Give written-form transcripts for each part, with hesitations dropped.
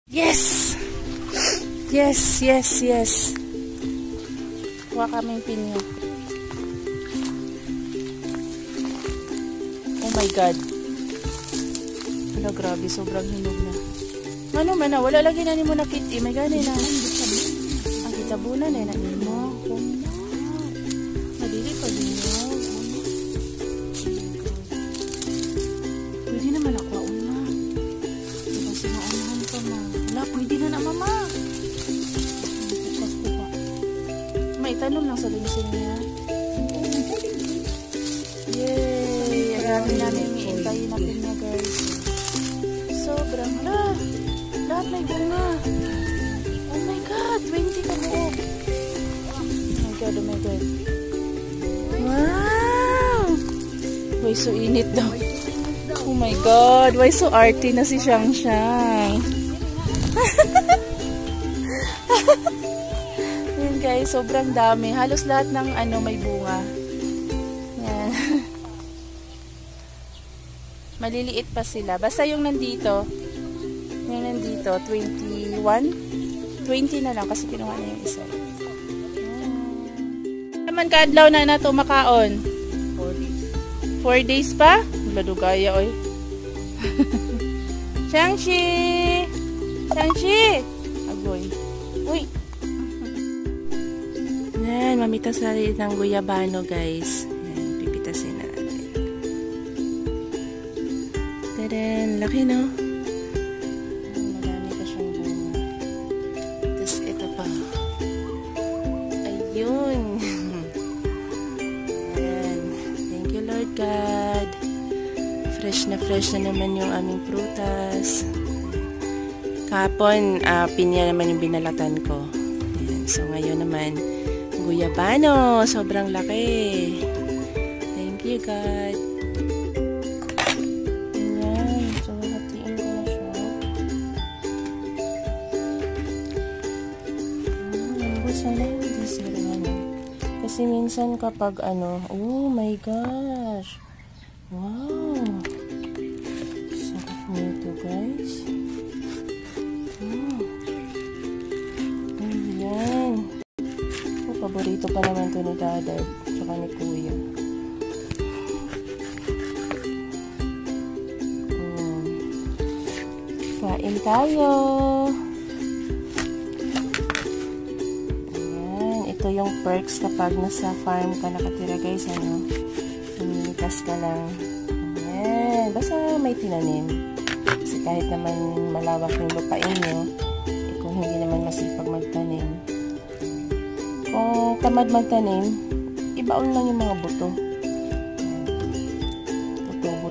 Yes! Yes, yes, yes. Kuha kaming pinyo. Oh my God. Wala, grabe. Sobrang hinog na. Ano man na? Wala lagi na ni mo nakiti. May gani na. Ang kitabunan eh. Nanin mo. Madili pa din mo. Pwede na malakwa una. Diba sinaunahan ka ma. Wala, pwede na na mama. May tanong lang sa linisin niya. Yay! Marami namin iintayin natin niya guys. Sobrang lahat may bunga. Oh my God! 20 ka buo. Oh my God, oh my God. Wow! Why so init daw. Oh my God! Why so arty na si Shang Shang. Yan guys, sobrang dami. Halos lahat ng may bunga. Yan. Maliliit pa sila. Basta yung nandito, 21, 20 na lang kasi kinuha na yung isa. Naman kaadlaw na nato makaon? 4 days pa? Ladugaya oy. Shang-Chi! Shang-Chi! Agoy. Uy! Yan, mamitas na rin ng guyabano guys. Yan, pipitasin na natin. Tadaan! Laki no? Marami pa siyang bunga. Tapos ito pa. Ayun! Yan. Thank you Lord God. Fresh na naman yung aming prutas. Kahapon, pinya naman yung binalatan ko. Ayan. So, ngayon naman, guyabano. Sobrang laki. Thank you, God. Ayan. So, hatiin ko na siya. Sana hindi sila kasi minsan kapag oh my gosh. Wow. Sarap nito, guys. Paborito pa naman ito ni Dada tsaka ni Kuya. Kain tayo. Ayan. Ito yung perks kapag nasa farm ka nakatira guys. Namimitas ka lang. Ayan. Basta may tinanim. Kasi kahit naman malawak yung lupain nyo, kung hindi naman masipag magtanim, kung tamad magtanim, ibaon lang yung mga buto.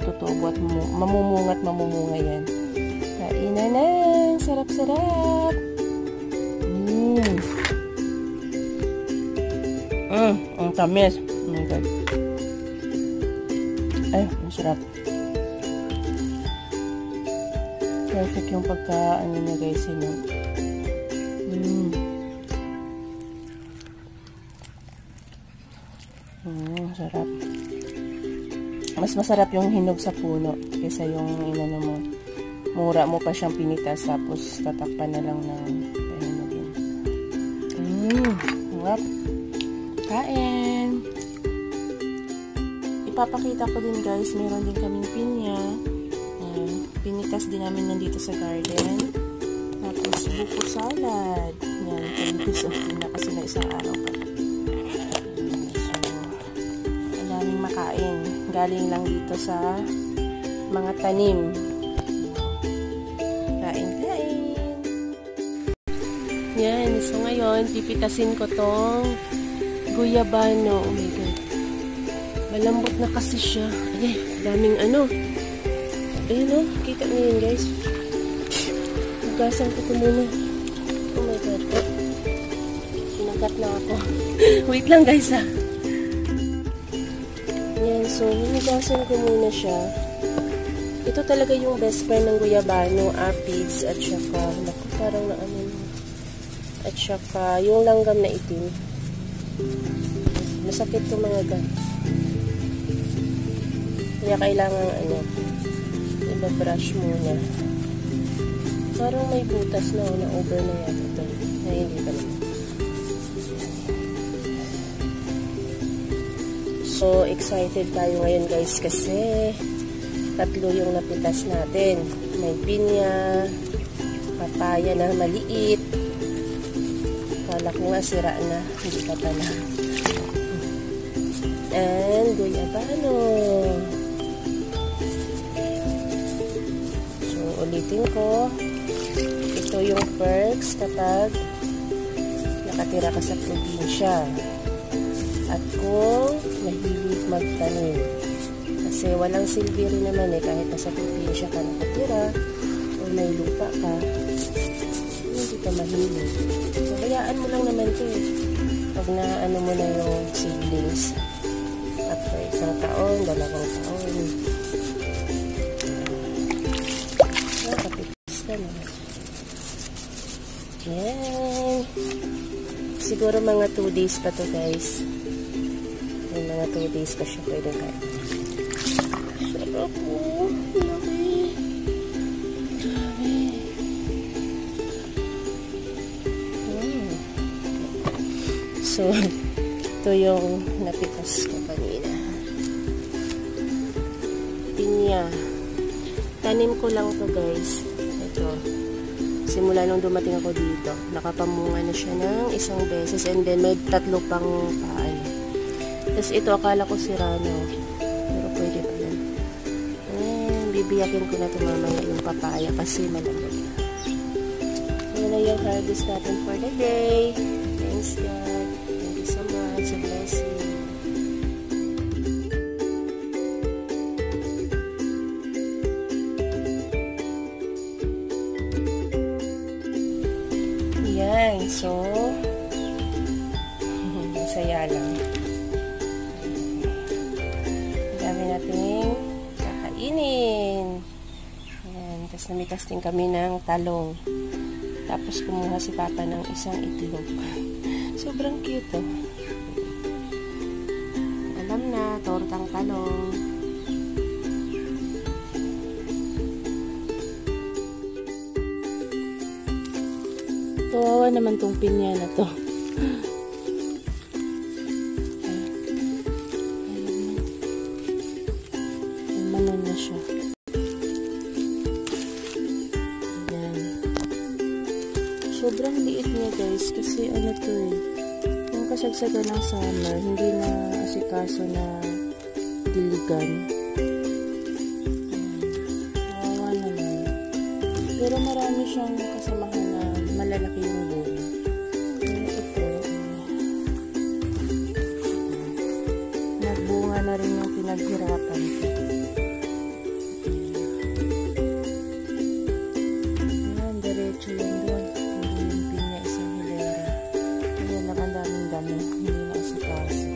Tutubo at mamumunga at mamumunga yan. Kainan na! Sarap-sarap! Ang tamis. Oh my God. Ay, masarap. Perfect yung pagka, niya guys, sarap. Mas masarap yung hinog sa puno kaysa yung mo. Mura mo pa siyang pinitas tapos tatakpan na lang ng pahinugin. Sarap. Kain. Ipapakita ko din guys, meron din kaming pinya. Pinitas din namin nandito sa garden. Tapos buko salad. Yan, pinitas na kasi na isang araw pa. Makain. Galing lang dito sa mga tanim. Kain. Yan. So ngayon, pipitasin ko tong guyabano. Oh my God. Malambot na kasi siya. Ay, daming Ayun o. Kita niyo yun guys. Hugasan ko ito muna. Oh my God. Pinagat na ako. Wait lang guys ha. So, hinigasan ko muna siya. Ito talaga yung best friend ng guyabano, aphids, at saka, naku, parang at saka, yung langgam na itim. Masakit to mga guys. Kaya kailangan, ibabrush muna. Parang may butas na, na-over na yata ito. Ay, hindi pa naman. So, excited tayo ngayon guys kasi tatlo yung napitas natin. May pinya, papaya na maliit. Kala ko nga sira na, hindi pa pala. And guyabano. So, ulitin ko. Ito yung perks kapag nakatira ka sa probinsya. At kung mahilig magtanim. Kasi walang silbi rin naman kahit nasa probinsya ka nakatira o may lupa ka, hindi ka mahilig. So, hayaan mo lang naman ito pag naano mo na yung seedlings. After isang taon, 2 taon. Nakapitas ka na. Yan. Siguro mga 2 days pa to guys. May mga 2 days pa siya pwede kain. Sarap po. Laki. Dami. So, ito yung napitas ko kanina. Pinya. Tanim ko lang to guys. Ito. Simula nung dumating ako dito, nakapamunga na siya ng 1 beses and then may 3 pang paan. Tapos ito, akala ko sirano. Pero pwede pa yan. And bibiyakin ko na ito mamaya yung papaya kasi malambot na. Yan na yung harvest natin for the day. Thanks God. Thank you so much. A blessing. So, masaya lang. Dami nating kakainin. Ayan. Tapos namitas din kami ng talong. Tapos kumuha si Papa ng isang itlog. Sobrang cute oh. Alam na, tortang talong. Kawawa naman tong pinya na to. Manon na siya. Ayan. Sobrang liit niya guys kasi ano to yung kasagsagan ng summer hindi na asikaso na diligan. Kawawa naman. Pero marami siyang kasamahan na malalaki yung bunga. Pero ito, nagbunga na rin yung pinaghirapan ko. Ayan, diretso yun doon. Hindi yung pinya isang hilera. Ayan lang ang daming dami. Hindi na asikaso.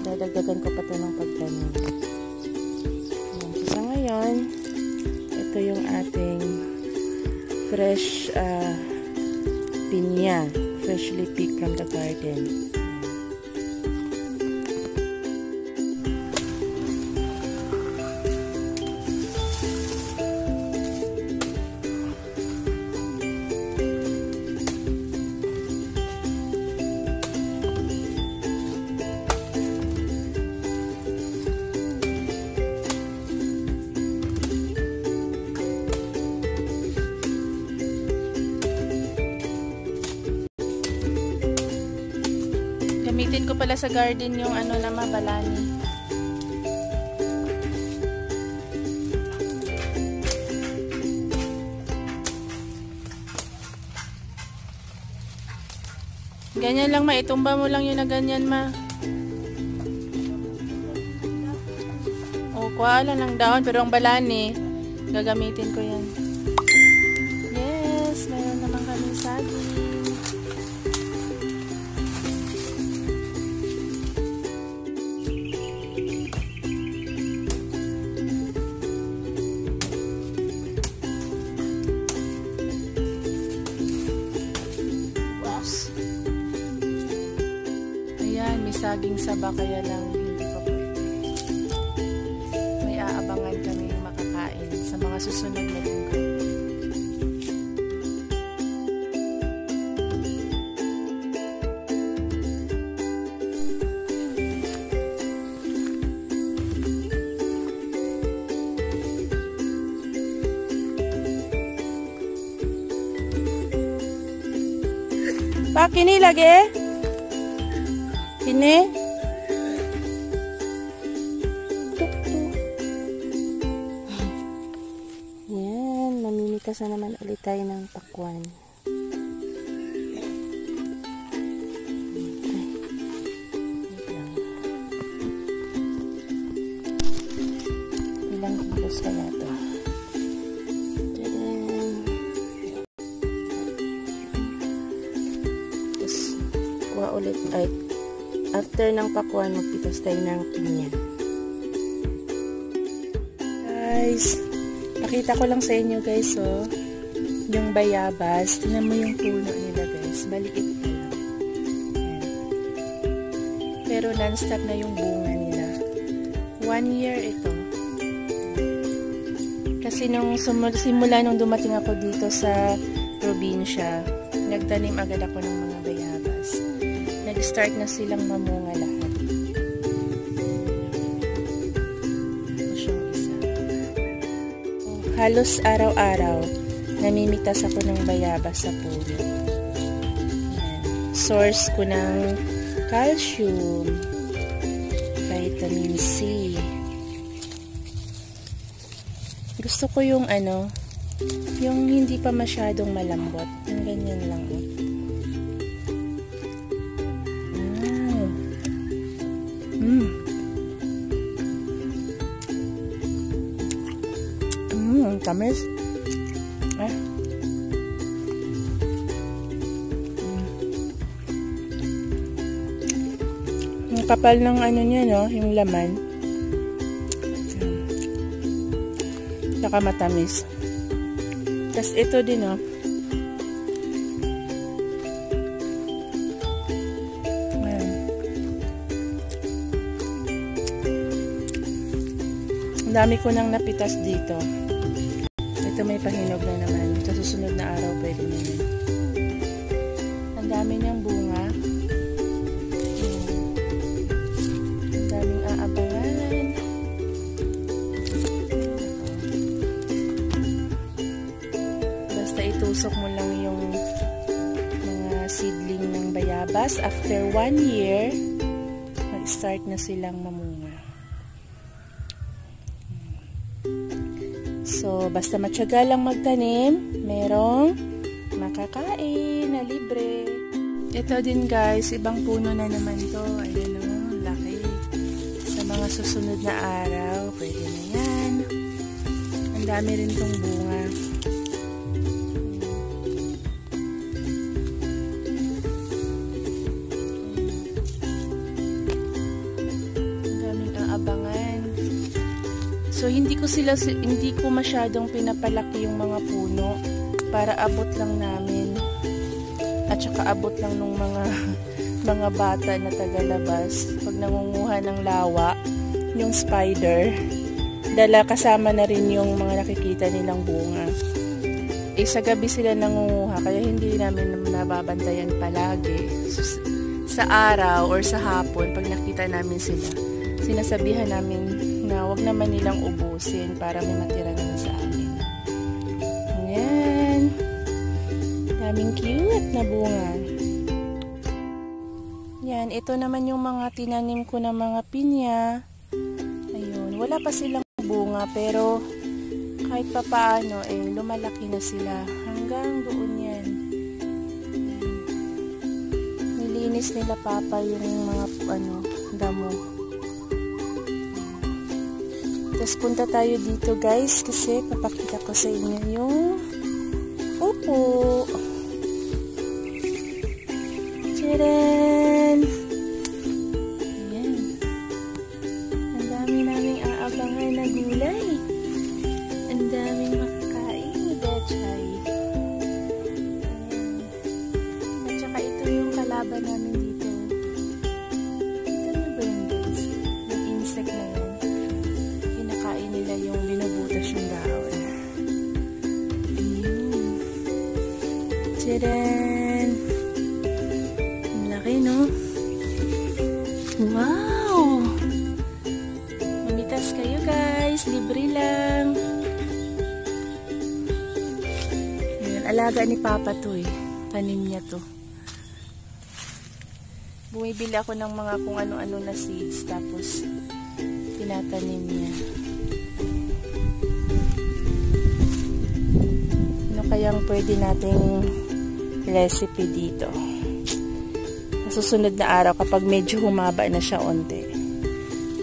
Dadagdagan ko pa ito ng pagtanim. So, sa ngayon, ito yung ating fresh pinya. Freshly picked from the garden. Gamitin ko pala sa garden yung ano na mabalani. Ganyan lang ma, itumba mo lang yun na ganyan ma. O, kuha lang ng dahon pero ang balani, gagamitin ko yan. Yes, mayroon naman kaming saging. saging saba, kaya lang hindi pa pwede. May aabangan kami makakain sa mga susunod na linggo. Pak, kini lagi? Kini? Yan, mamimitas na naman ulit tayo ng pakwan. Ilang kilos kaya to? Ulit ay after ng pakwan magpitas tayo ng pinya. Guys, pakita ko lang sa inyo guys, oh, yung bayabas. Tingnan mo yung puno nila guys, maliit pa lang. Ayan. Pero non-stop na yung bunga nila. 1 year ito. Kasi nung simula nung dumating ako dito sa probinsya, nagtanim agad ako ng mga bayabas. Nag-start na silang mamunga lahat. Ito siyang isa. Halos araw-araw, namimitas ako ng bayabas sa puno. Source ko ng calcium, vitamin C. Gusto ko yung yung hindi pa masyadong malambot. Yung ganyan lang. Tamis. Ang kapal ng niya, no? Yung laman. Saka matamis. Tapos ito din, no? Ang dami ko nang napitas dito. Ito may pahinog na naman. Sa susunod na araw pwede na yun. Ang dami niyang bunga. Ang daming aabangan. Basta itusok mo lang yung mga seedling ng bayabas. After 1 year, mag-start na silang mamunga. So, basta matyaga lang magtanim, merong makakain na libre. Ito din guys, ibang puno na naman to. Ayan o, laki. Sa mga susunod na araw, pwede na yan. Ang dami rin tong bunga. Ang daming aabangan. So, hindi ko masyadong pinapalaki yung mga puno para abot lang namin at saka abot lang nung mga bata na tagalabas pag nangunguha ng lawa, yung spider, dala kasama na rin yung mga nakikita nilang bunga. Sa gabi sila nangunguha, kaya hindi namin nababantayan palagi. Sa araw or sa hapon, pag nakita namin sila, sinasabihan namin na wag naman nilang ubusin para may matira naman sa amin. Ayan. Daming cute na bunga. Yan. Ito naman yung mga tinanim ko na mga pinya. Ayun. Wala pa silang bunga pero kahit pa paano lumalaki na sila. Hanggang doon yan. Nilinis nila papa yung mga damo. Tapos punta tayo dito guys kasi papakita ko sa inyo yung upo. Tcharan! Ayan. Ang dami naming aabangan na gulay. Ang daming makakain ni Bechay. Ayan. At saka ito yung kalaban namin dito. Ito na. Tadaan! Ang laki, no? Wow! Mamitas kayo, guys. Libre lang. Ayan, alaga ni Papa to eh. Tanim niya to. Bumibili ako ng mga kung ano-ano na seeds. Tapos, tinatanim niya. Ano kayang pwede nating recipe dito? Sa susunod na araw, kapag medyo humaba na siya onte,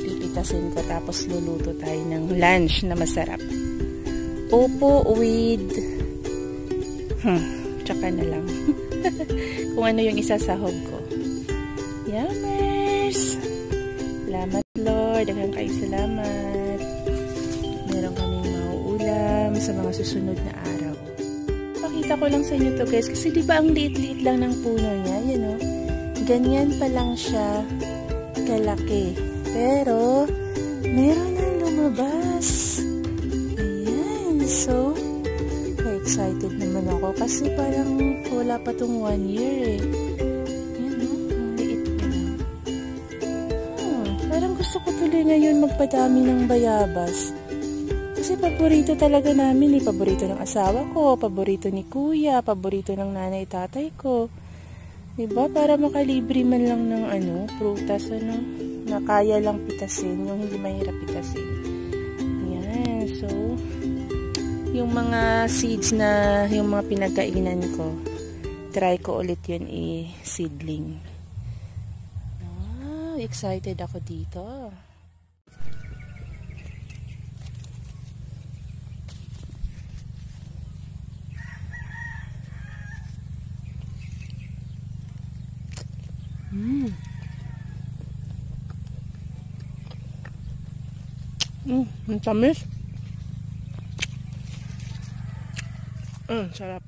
pipitasin ko tapos luluto tayo ng lunch na masarap. Upo with tsaka na lang. Kung ano yung isasahog ko. Yummers! Salamat Lord, daghang kayo salamat. Meron kaming mauulam sa mga susunod na araw. Pakita ko lang sa inyo to guys, kasi diba ang liit-liit lang ng puno niya, yan o. Ganyan pa lang siya kalaki. Pero, meron nang lumabas. Ayan. So, excited naman ako. Kasi parang wala pa tong 1 year eh. Ayan o. Ang liit pa lang. Parang gusto ko tuloy ngayon magpadami ng bayabas. Kasi paborito talaga namin eh. Paborito ng asawa ko. Paborito ni kuya. Paborito ng nanay tatay ko. Diba? Para makalibre man lang ng prutas, na kaya lang pitasin, yung hindi mahirap pitasin. Ayan. So, yung mga seeds na, yung mga pinagkainan ko, try ko ulit yun seedling. Wow, excited ako dito. Ang tamis. Sarap.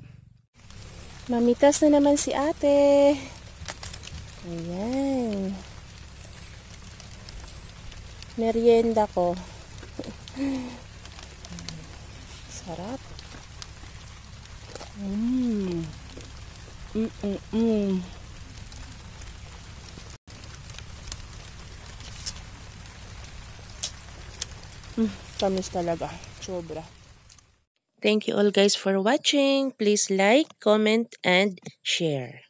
Mamitas na naman si ate. Ayan. Merienda ko. Sarap. Tamis talaga. Sobra. Thank you all guys for watching. Please like, comment, and share.